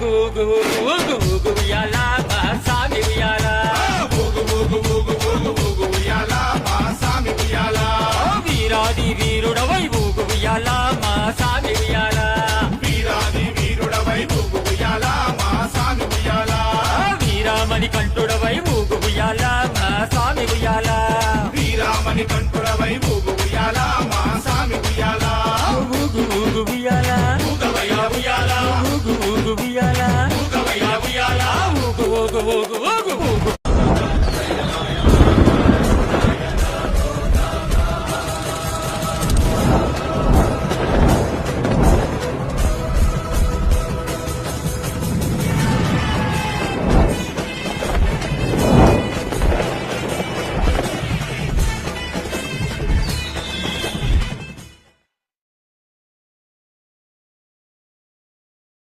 ఊగు ఊగు ఊగు ఊగు ఉయ్యాల మా సామి ఉయ్యాల ఊగు ఊగు ఊగు ఊగు ఊగు ఉయ్యాల మా సామి ఉయ్యాల వీరాది వీరుడవై ఊగు ఉయ్యాల మా సామి ఉయ్యాల వీరాది వీరుడవై ఊగు ఉయ్యాల మా సామి ఉయ్యాల వీరామణి కంఠుడవై ఊగు ఉయ్యాల మా సామి ఉయ్యాల వీరామణి కంఠుడవై ఊగు ఉయ్యాల